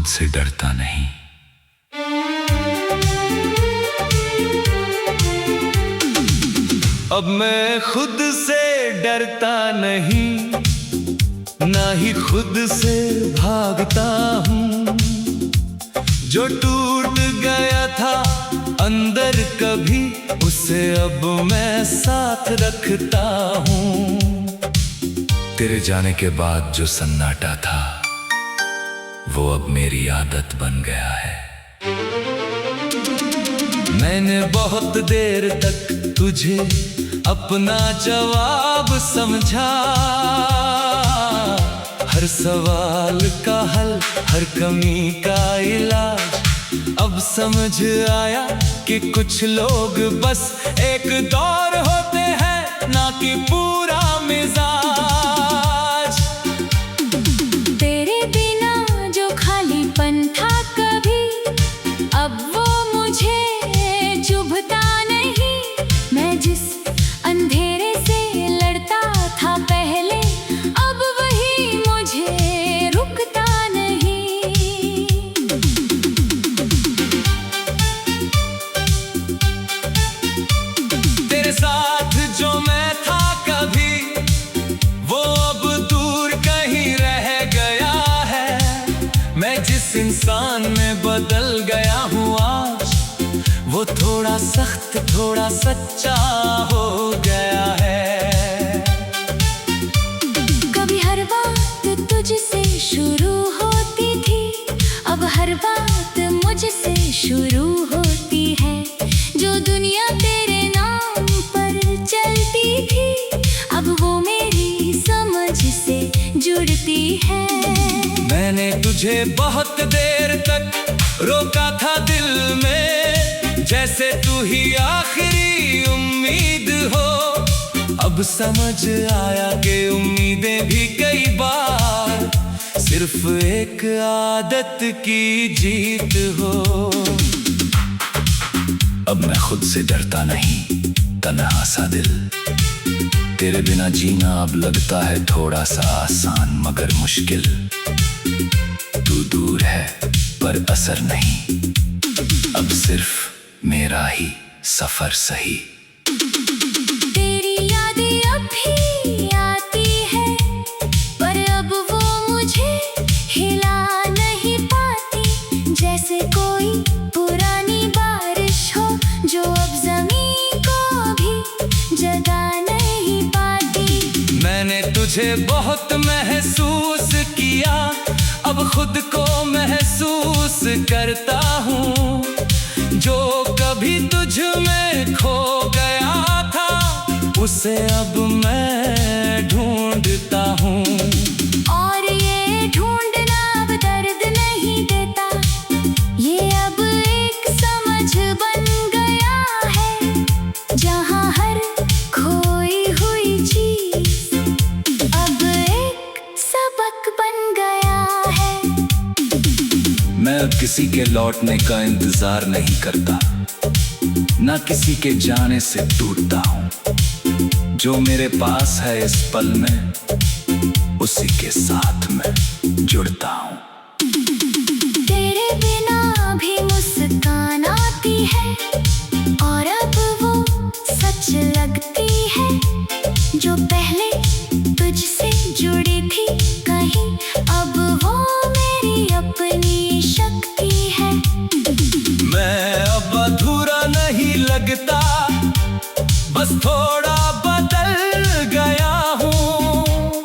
खुद से डरता नहीं। अब मैं खुद से डरता नहीं, ना ही खुद से भागता हूँ। जो टूट गया था अंदर कभी, उसे अब मैं साथ रखता हूँ। तेरे जाने के बाद जो सन्नाटा था, वो अब मेरी आदत बन गया है। मैंने बहुत देर तक तुझे अपना जवाब समझा। हर सवाल का हल, हर कमी का इलाज। अब समझ आया कि कुछ लोग बस एक दौर होते हैं, ना कि पूरा मिजाज। तेरे बिना जो खालीपन था कभी, अब वो मुझे चुभता नहीं। मैं जिस अंधेरे से लड़ता था पहले, अब वही मुझे रुकता नहीं। तेरे साथ जो मैं था कभी, वो अब दूर कहीं रह गया है। मैं जिस इंसान में बदल गया हूँ आज, वो थोड़ा सख्त थोड़ा सच्चा हो गया है। कभी हर बात तुझसे शुरू होती थी, अब हर बात मुझसे शुरू होती है। जो दुनिया तेरे नाम पर चलती थी, अब वो मेरी समझ से जुड़ती है। मैंने तुझे बहुत देर तक रोका था दिल में, जैसे तू ही आखिरी उम्मीद हो। अब समझ आया कि उम्मीदें भी कई बार सिर्फ एक आदत की जीत हो। अब मैं खुद से डरता नहीं, तन्हा सा दिल। तेरे बिना जीना अब लगता है थोड़ा सा आसान मगर मुश्किल। तू दूर है पर असर नहीं, अब सिर्फ मेरा ही सफर सही। तेरी यादें अब भी आती है, पर अब वो मुझे हिला नहीं पाती। जैसे कोई पुरानी बारिश हो, जो अब जमीन को भी जगा नहीं पाती। मैंने तुझे बहुत महसूस किया, अब खुद को महसूस करता हूँ। जो कभी तुझ में खो गया था, उसे अब मैं ढूंढता हूँ। और ये ढूंढना अब दर्द नहीं देता, ये अब एक समझ बन गया है। जहाँ हर खोई हुई चीज अब एक सबक बन गया है। मैं अब किसी के लौटने का इंतजार नहीं करता, ना किसी के जाने से टूटता हूँ। जो मेरे पास है इस पल में, उसी के साथ मैं जुड़ता हूँ। तेरे बिना भी मुस्कान आती है, और अब वो सच लगती है। जो पहले तुझसे जुड़ी थी कहीं, अब वो मेरी अपनी शक्ति है। मैं अब अधूरा नहीं लगता, बस थोड़ा बदल गया हूँ।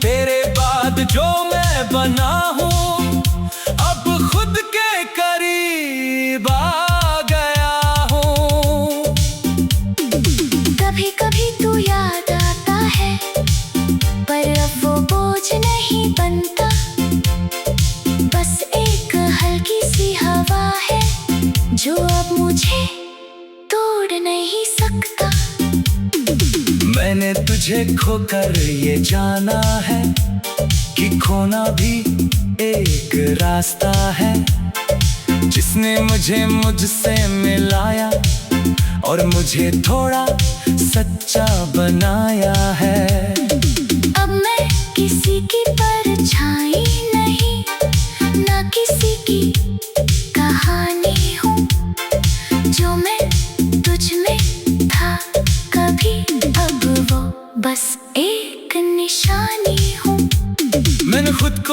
तेरे बाद जो मैं बना हूँ, अब खुद के करीब आ गया हूँ। कभी कभी तू याद आता है, पर अब वो बोझ नहीं बनता। बस एक हल्की सी हवा है, जो अब मुझे तोड़ नहीं सकता। मैंने तुझे खोकर ये जाना है कि खोना भी एक रास्ता है। जिसने मुझे मुझसे मिलाया और मुझे थोड़ा सच्चा बनाया है। अब मैं किसी की परछाई नहीं, ना किसी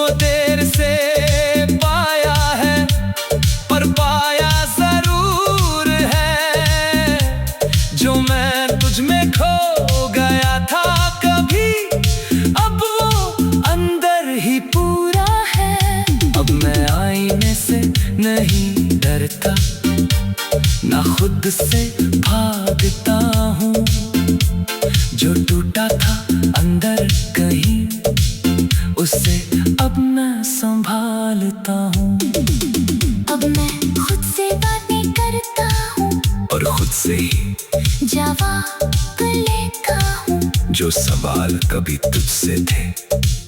तुझको देर से पाया है, पर पाया जरूर है। जो मैं तुझ में खो गया था कभी, अब वो अंदर ही पूरा है। अब मैं आईने से नहीं डरता, ना खुद से भागता हूँ। जो टूटा था अंदर कहीं, उसे अब मैं संभालता हूँ। अब मैं खुद से बातें करता हूँ और खुद से ही जवाब लेता हूँ। जो सवाल कभी तुझसे थे,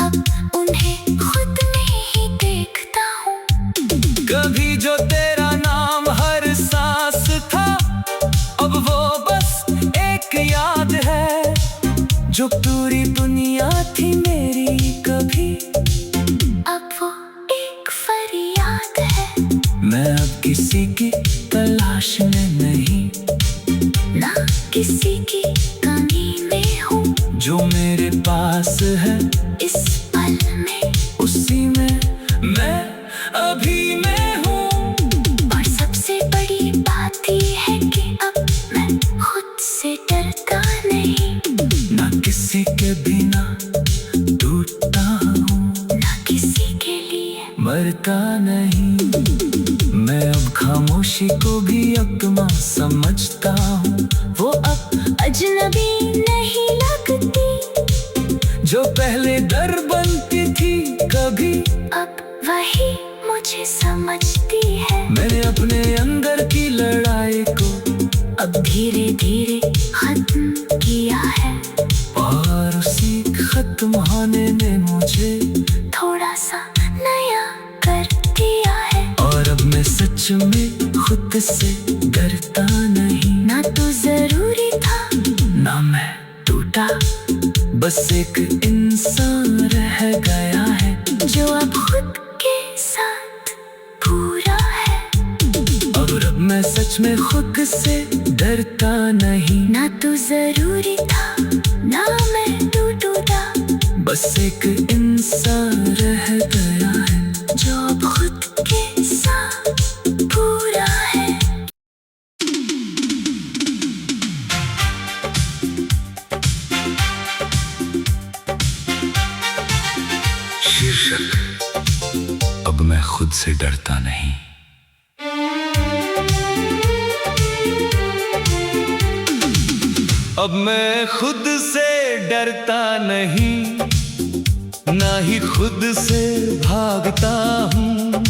अब उन्हें खुद में ही देखता हूँ। कभी जो तेरा नाम हर सांस था, अब वो बस एक याद है। जो पूरी दुनिया थी मेरी कभी, अब वो एक फरियाद है। मैं अब किसी की तलाश में नहीं, ना किसी की कमी में हूँ। जो मेरे पास है इस पल में, उसी में मैं अभी मैं हूँ। और सबसे बड़ी बात ये है कि अब मैं खुद से डरता नहीं। ना किसी के बिना टूटता हूँ, ना किसी के लिए मरता नहीं। मैं अब खामोशी को भी अपना समझता हूँ। वो अब अजनबी नहीं लगती। जो पहले डर बनती थी कभी, अब वही मुझे समझती है। मैंने अपने अंदर की लड़ाई को अब धीरे धीरे खत्म किया है। और उसी खत्म होने ने मुझे थोड़ा सा नया कर दिया है। और अब मैं सच में खुद से डरता नहीं। ना तो जरूरी था, ना मैं टूटा, बस एक इंसान रह गया है। जो अब खुद के साथ पूरा है। और अब मैं सच में खुद से डरता नहीं। ना तो जरूरी था, ना मैं टूटा, बस एक इंसान रह गया है। जो अब खुद के साथ पूरा है। शीर्षक, अब मैं खुद से डरता नहीं। अब मैं खुद से डरता नहीं, ना ही खुद से भागता हूँ।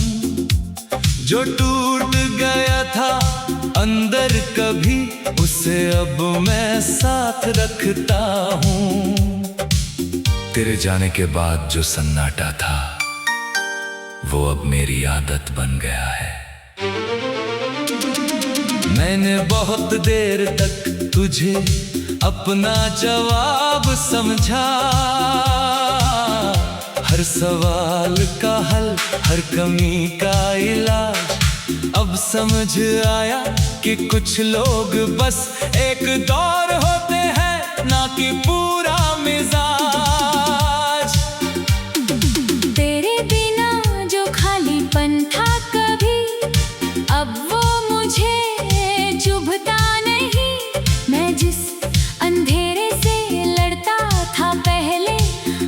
जो टूट गया था अंदर कभी, उसे अब मैं साथ रखता हूँ। तेरे जाने के बाद जो सन्नाटा था, वो अब मेरी आदत बन गया है। मैंने बहुत देर तक तुझे अपना जवाब समझा। हर सवाल का हल, हर कमी का इलाज। अब समझ आया कि कुछ लोग बस एक दौर होते हैं, ना कि पूरा मिजाज। तेरे बिना जो खालीपन था कभी, अब वो मुझे चुभता नहीं। मैं जिस अंधेरे से लड़ता था पहले,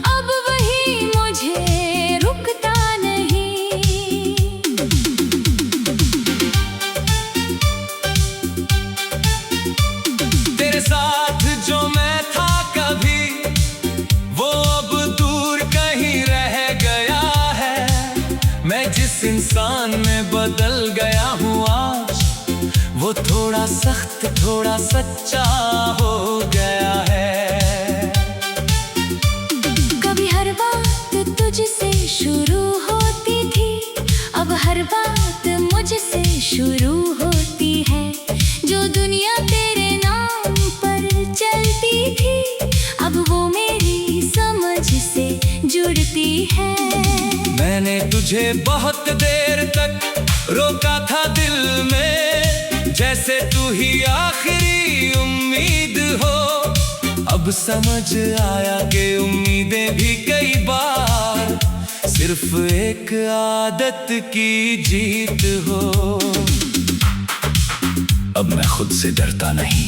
अब वही मुझे रुकता नहीं। तेरे साथ जो मैं था कभी, वो अब दूर कहीं रह गया है। मैं जिस इंसान में बदल गया हूँ आज, वो थोड़ा सख्त, थोड़ा सच्चा हो गया है। कभी हर बात तुझसे शुरू होती थी, अब हर बात मुझसे शुरू होती है। जो दुनिया तेरे नाम पर चलती थी, अब वो मेरी समझ से जुड़ती है। मैंने तुझे बहुत देर तक रोका था दिल में, जैसे तू ही आखिरी उम्मीद हो। अब समझ आया कि उम्मीदें भी कई बार सिर्फ एक आदत की जीत हो। अब मैं खुद से डरता नहीं,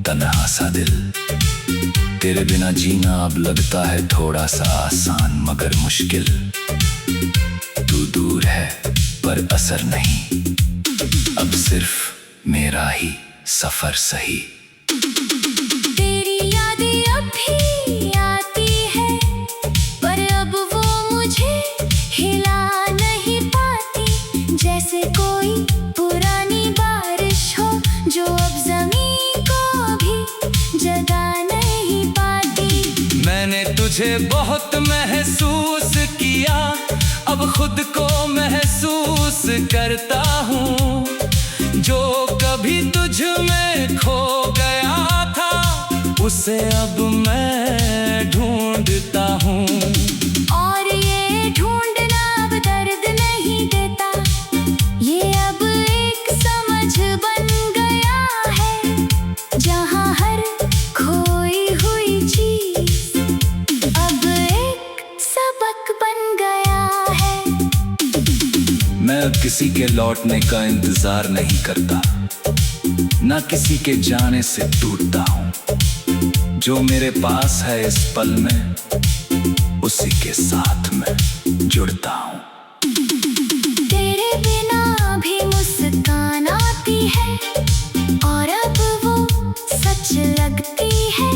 तन्हा सा दिल, तेरे बिना जीना अब लगता है थोड़ा सा आसान मगर मुश्किल। तू दूर है पर असर नहीं, अब सिर्फ मेरा ही सफर सही। तेरी यादें अब भी आती है, पर अब वो मुझे हिला नहीं पाती। जैसे कोई पुरानी बारिश हो जो अब जमीन को भी जगा नहीं पाती। मैंने तुझे बहुत महसूस किया, अब खुद को महसूस करता हूँ। जो कभी तुझ में खो गया था, उसे अब मैं ढूंढता हूँ। और ये ढूंढना अब दर्द नहीं देता, ये अब एक समझ बन गया है। जहाँ हर खोई हुई चीज अब एक सबक बन गया है। मैं अब किसी के लौटने का इंतजार नहीं करता, ना किसी के जाने से टूटता हूँ। जो मेरे पास है इस पल में, उसी के साथ मैं जुड़ता हूँ। तेरे बिना भी मुस्कान आती है, और अब वो सच लगती है।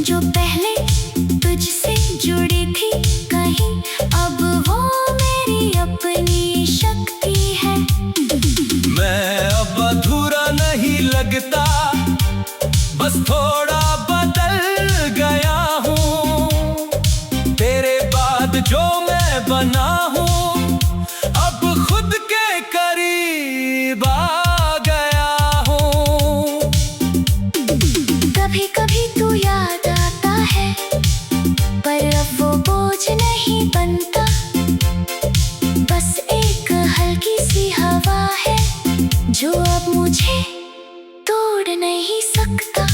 जो पहले तुझसे जुड़ी थी कहीं, अब वो मेरी अपनी शक्ति है। मैं अब अधूरा नहीं लगता, बस थोड़ा बदल गया हूँ। तेरे बाद जो मैं बना हूँ, अब खुद के करीब आ गया हूँ। कभी कभी तू याद आता है, पर अब वो बोझ नहीं बनता। बस एक हल्की सी हवा है, जो अब मुझे तोड़ नहीं सकता।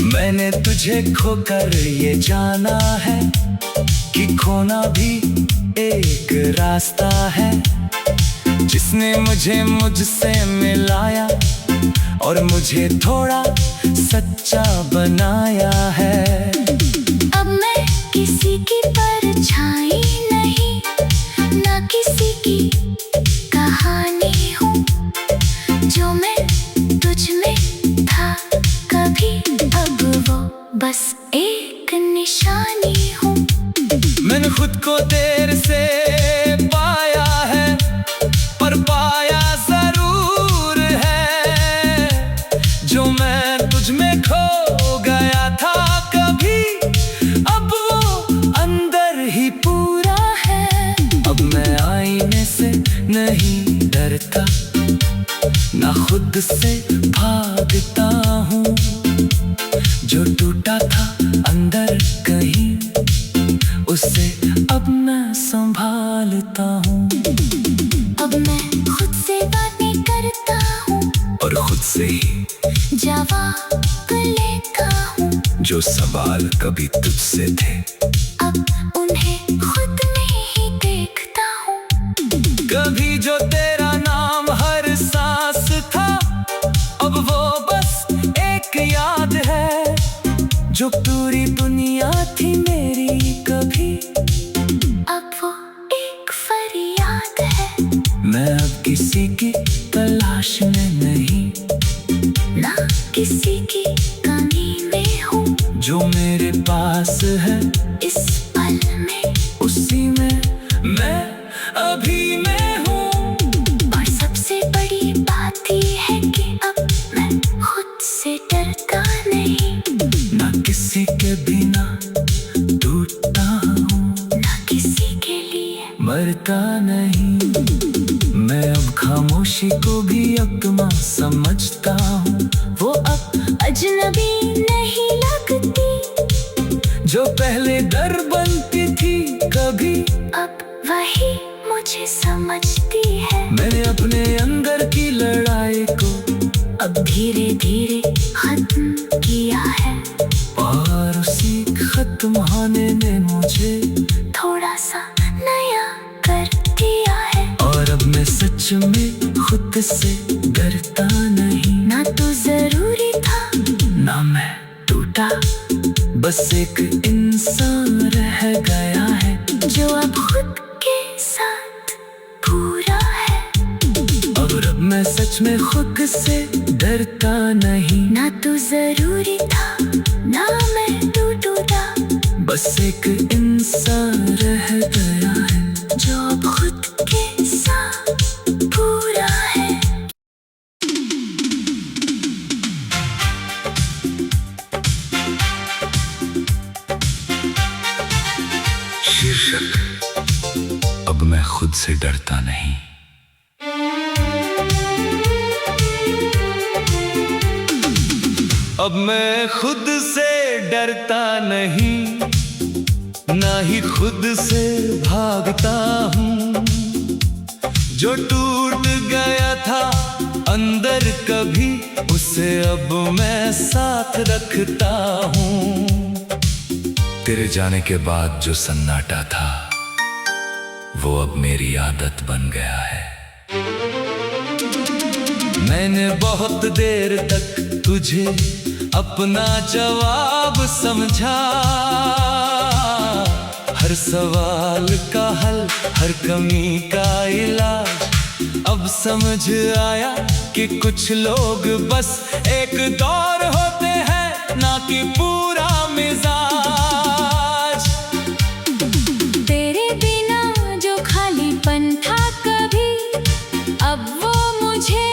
मैंने तुझे खोकर ये जाना है कि खोना भी एक रास्ता है। जिसने मुझे मुझसे मिलाया और मुझे थोड़ा सच्चा बनाया है। अब मैं किसी की परछाई नहीं, ना किसी की कहानी हूँ। जो मैं तुझ में था कभी, अब वो बस एक निशानी हूँ। मैंने खुद को देर से पाया है, पर पाया जरूर है। जो मैं तुझ में खो गया था कभी, अब वो अंदर ही पूरा है। अब मैं आईने से नहीं डरता, ना खुद से भागता हूँ। जो टूटा था अंदर कहीं, उसे अब मैं संभालता हूँ। अब मैं खुद से बातें करता हूँ, और खुद से ही जवाब लेता हूँ। जो सवाल कभी तुझसे थे, अब उन्हें खुद में ही देखता हूँ। कभी जो तेरा नाम हर सांस था, अब वो बस एक याद है। जो पूरी दुनिया थी मेरी कभी, अब वो एक फरियाद है। मैं अब किसी की तलाश में नहीं, ना किसी की कमी में हूँ। जो मेरे पास है इस पल में, उसी में मैं अभी मैं हूँ। और सबसे बड़ी बात ये है कि अब मैं खुद से डरता नहीं, ना किसी के बिना टूटता हूँ, ना किसी के लिए मरता नहीं। मैं अब खामोशी को भी अपना समझता हूँ। वो अब अजनबी नहीं लगती, जो पहले डर बनती थी कभी, अब वही मुझे समझती है। मैंने अपने अंदर की लड़ाई को अब धीरे धीरे खत्म किया है, और उसी खत्म होने ने मुझे थोड़ा सा सच में खुद से डरता नहीं। ना तो जरूरी था, ना मैं टूटा, बस एक इंसान रह गया है जो अब खुद के साथ पूरा है। और अब मैं सच में खुद से डरता नहीं। ना तो जरूरी था, ना मैं टूटा, बस एक इंसान रह गया है जो अब खुद के साथ पूरा है। शीर्षक, अब मैं खुद से डरता नहीं। अब मैं खुद से डरता नहीं, ना ही खुद से भागता हूँ। जो टूट गया था अंदर कभी, उसे अब मैं साथ रखता हूँ। तेरे जाने के बाद जो सन्नाटा था, वो अब मेरी आदत बन गया है। मैंने बहुत देर तक तुझे अपना जवाब समझा। हर सवाल का हल, हर कमी का इलाज। अब समझ आया कि कुछ लोग बस एक दौर होते हैं, ना कि पूरा मिजाज। तेरे बिना जो खालीपन था कभी, अब वो मुझे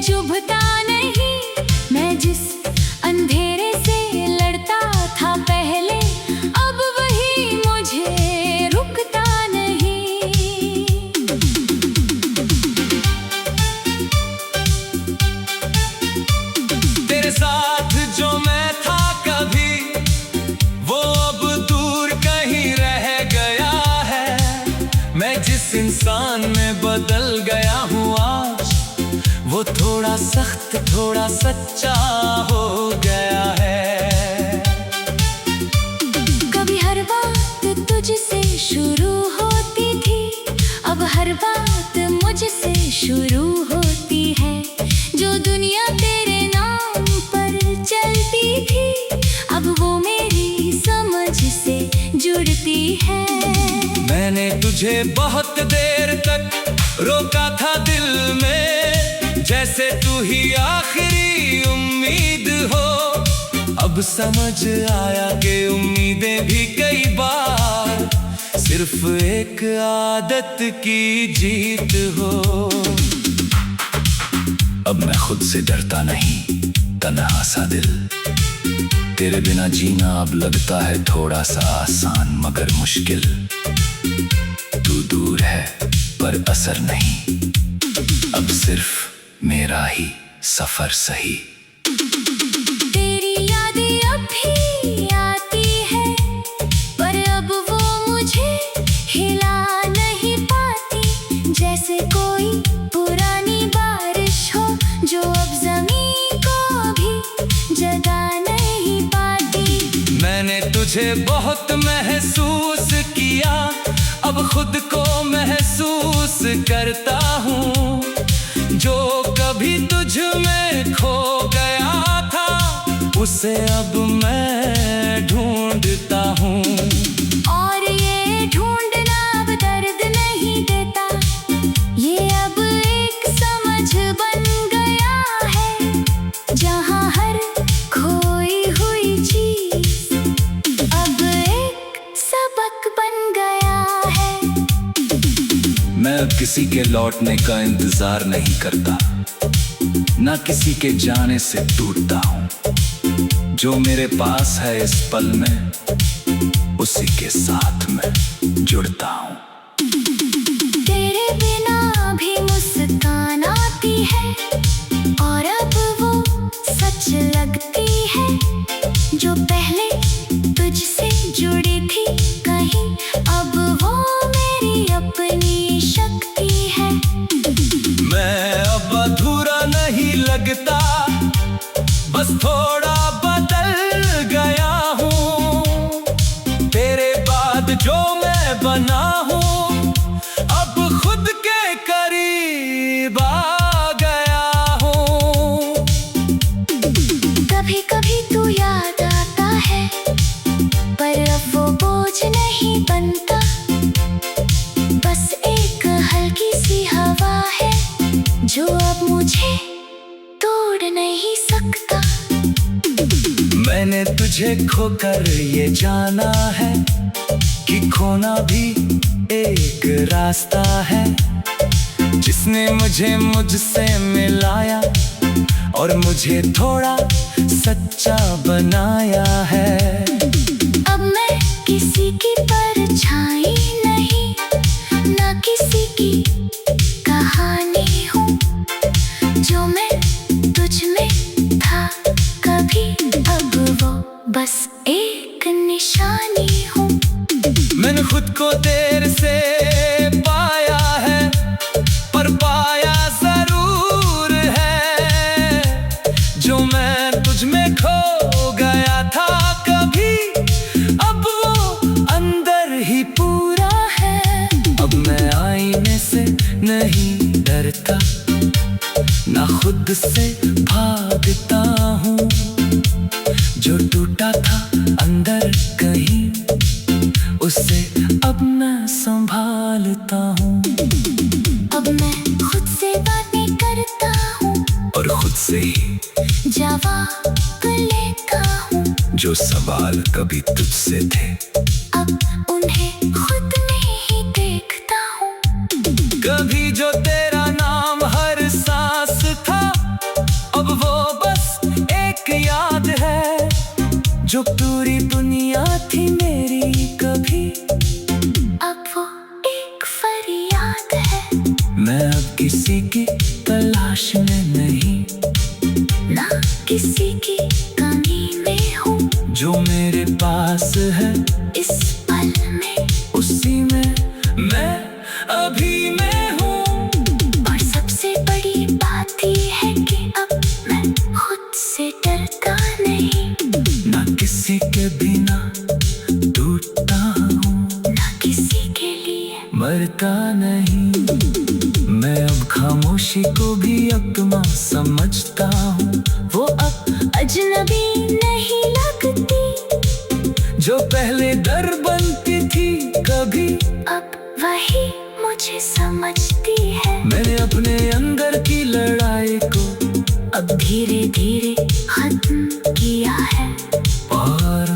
चुभता नहीं। मैं जिस अंधेरे से लड़ता था पहले, अब वही मुझे रुकता नहीं। तेरे साथ जो मैं था कभी, वो अब दूर कहीं रह गया है। मैं जिस इंसान में बदल गया हूँ आज, वो थोड़ा सख्त, थोड़ा सच्चा हो गया है। कभी हर बात तुझसे शुरू होती थी, अब हर बात मुझसे शुरू होती है। जो दुनिया तेरे नाम पर चलती थी, अब वो मेरी समझ से जुड़ती है। मैंने तुझे बहुत देर तक रोका था दिल में, जैसे तू ही आखिरी उम्मीद हो। अब समझ आया कि उम्मीदें भी कई बार सिर्फ एक आदत की जीत हो। अब मैं खुद से डरता नहीं, तन्हा सा दिल। तेरे बिना जीना अब लगता है थोड़ा सा आसान मगर मुश्किल। तू दूर है पर असर नहीं, अब सिर्फ मेरा ही सफर सही। तेरी यादें अब भी आती है, पर अब वो मुझे हिला नहीं पाती। जैसे कोई पुरानी बारिश हो, जो अब ज़मीन को भी जगा नहीं पाती। मैंने तुझे बहुत महसूस किया, अब खुद को महसूस करता हूँ। जो कभी तुझ में खो गया था, उसे अब मैं ढूंढता हूँ। और ये ढूंढना अब दर्द नहीं देता, ये अब एक समझ बन गया है। जहाँ हर खोई हुई चीज अब एक सबक बन गया है। मैं अब किसी के लौटने का इंतजार नहीं करता, ना किसी के जाने से टूटता हूँ। जो मेरे पास है इस पल में, उसी के साथ मैं जुड़ता हूँ। तेरे बिना भी मुस्कान आती है, और अब वो सच लगती है। जो पहले तुझसे जुड़ी थी कहीं, अब वो मेरी अपनी शक्ति है। मैं अब अधूरा नहीं लगता, बस थोड़ा बदल गया हूँ। तेरे बाद जो मैं बना हूँ, अब खुद के करीब नहीं सकता। मैंने तुझे खोकर ये जाना है कि खोना भी एक रास्ता है, जिसने मुझे मुझसे मिलाया और मुझे थोड़ा सच्चा बनाया है। अब मैं किसी की परछाई नहीं, ना किसी की कहानी हूँ। जो मैं तुझ में था कभी, अब वो बस एक निशानी हूँ। मैंने खुद को देर से पाया है, पर पाया जरूर है। जो मैं तुझ में खो गया था कभी, अब वो अंदर ही पूरा है। अब मैं आईने से नहीं डरता, ना खुद से भागता हूँ। जो टूटा था अंदर कहीं, उसे अब मैं संभालता हूँ। अब मैं खुद से बातें करता हूँ और खुद से ही जवाब लेता हूँ। जो सवाल कभी तुझसे थे, अब उन्हें खुद में ही देखता हूँ। कभी जो तेरा नाम हर सांस था, अब वो बस एक याद है। जो पूरी दुनिया थी मेरी कभी, अब वो एक फरियाद है। मैं अब किसी की तलाश में नहीं, ना किसी की कमी में हूँ। जो मेरे पास है इस पल में, उसी में मैं अभी मैं हूँ। और सबसे बड़ी बात ये है कि अब मैं खुद से डरता नहीं, ना किसी के बिना टूटता हूँ, ना किसी के लिए मरता नहीं। मैं अब खामोशी को भी अपना समझता हूँ। वो अब अजनबी नहीं लगती। जो पहले डर बनती थी कभी, अब वही मुझे समझती है। मैंने अपने अंदर की लड़ाई को अब धीरे धीरे खत्म किया है। और